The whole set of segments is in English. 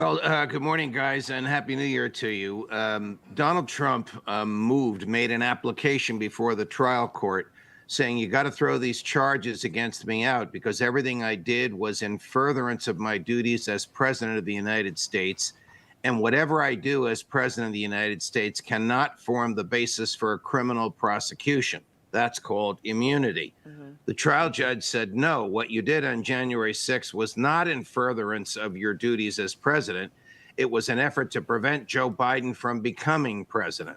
Well, good morning, guys, and Happy New Year to you. Donald Trump made an application before the trial court saying, you got to throw these charges against me out because everything I did was in furtherance of my duties as president of the United States. And whatever I do as president of the United States cannot form the basis for a criminal prosecution. That's called immunity. The trial judge said, no, what you did on January 6th was not in furtherance of your duties as president. It was an effort to prevent Joe Biden from becoming president.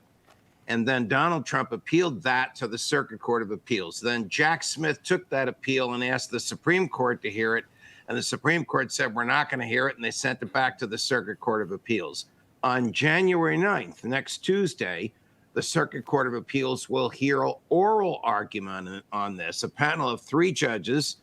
And then Donald Trump appealed that to the Circuit Court of Appeals. Then Jack Smith took that appeal and asked the Supreme Court to hear it. And the Supreme Court said, we're not going to hear it. And they sent it back to the Circuit Court of Appeals. On January 9th, next Tuesday, the Circuit Court of Appeals will hear oral argument on this. A panel of 3 judges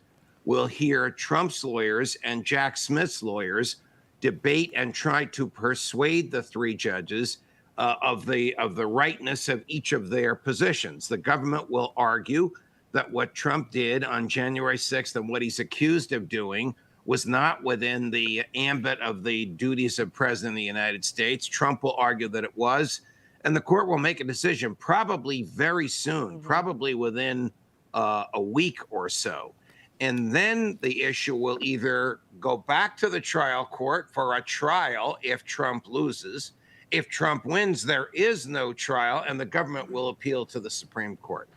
will hear Trump's lawyers and Jack Smith's lawyers debate and try to persuade the 3 judges of the rightness of each of their positions. The government will argue that what Trump did on January 6th and what he's accused of doing was not within the ambit of the duties of president of the United States. Trump will argue that it was. And the court will make a decision probably very soon, probably within a week or so. And then the issue will either go back to the trial court for a trial if Trump loses. If Trump wins, there is no trial, and the government will appeal to the Supreme Court.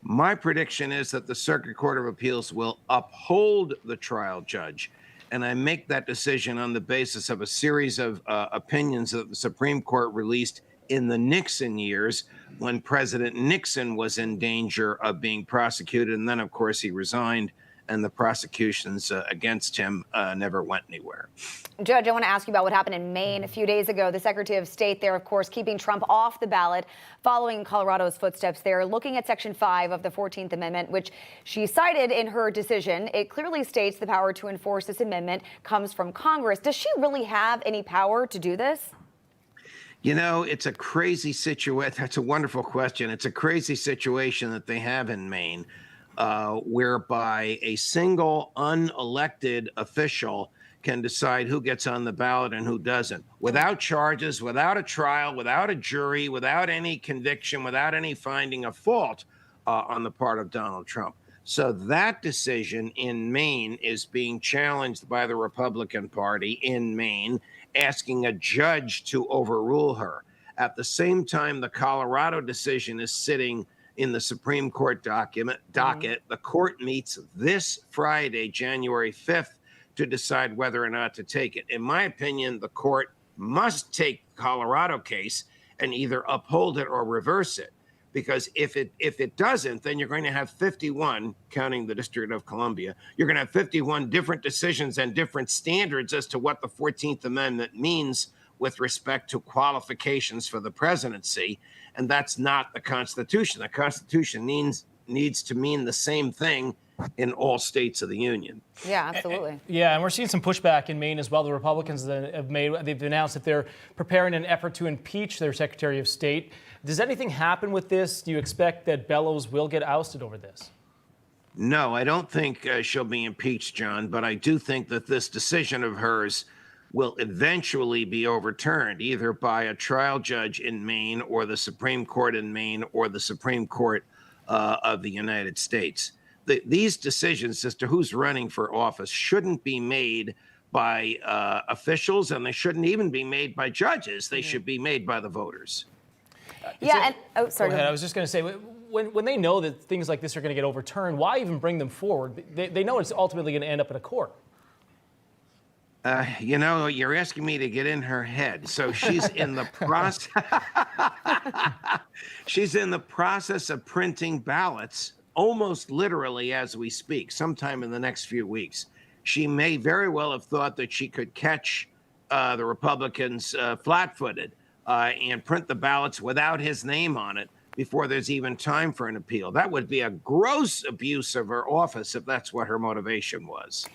My prediction is that the Circuit Court of Appeals will uphold the trial judge. And I make that decision on the basis of a series of opinions that the Supreme Court released in the Nixon years when President Nixon was in danger of being prosecuted. And then, of course, he resigned and the prosecutions against him never went anywhere. Judge, I want to ask you about what happened in Maine a few days ago. The Secretary of State there, of course, keeping Trump off the ballot, following Colorado's footsteps there, looking at Section 5 of the 14th Amendment, which she cited in her decision. It clearly states the power to enforce this amendment comes from Congress. Does she really have any power to do this? You know, it's a crazy situation. That's a wonderful question. It's a crazy situation that they have in Maine, whereby a single unelected official can decide who gets on the ballot and who doesn't, without charges, without a trial, without a jury, without any conviction, without any finding of fault on the part of Donald Trump. So that decision in Maine is being challenged by the Republican Party in Maine, asking a judge to overrule her. At the same time, the Colorado decision is sitting in the Supreme Court docket. The court meets this Friday, January 5th, to decide whether or not to take it. In my opinion, the court must take the Colorado case and either uphold it or reverse it. Because if it doesn't, then you're going to have 51, counting the District of Columbia, you're going to have 51 different decisions and different standards as to what the 14th Amendment means with respect to qualifications for the presidency. And that's not the Constitution. The Constitution needs to mean the same thing in all states of the union. Yeah, absolutely. Yeah, and we're seeing some pushback in Maine as well. The Republicans they've announced that they're preparing an effort to impeach their Secretary of State. Does anything happen with this? Do you expect that Bellows will get ousted over this? No, I don't think she'll be impeached, John, but I do think that this decision of hers will eventually be overturned, either by a trial judge in Maine or the Supreme Court in Maine or the Supreme Court of the United States. These decisions as to who's running for office shouldn't be made by officials, and they shouldn't even be made by judges. They should be made by the voters. Yeah, and sorry. Go ahead. I was just going to say, when they know that things like this are going to get overturned, why even bring them forward? They know it's ultimately going to end up in a court. You know, you're asking me to get in her head. So she's in the process. She's in the process of printing ballots, almost literally as we speak, sometime in the next few weeks. She may very well have thought that she could catch the Republicans flat-footed and print the ballots without his name on it before there's even time for an appeal. That would be a gross abuse of her office if that's what her motivation was.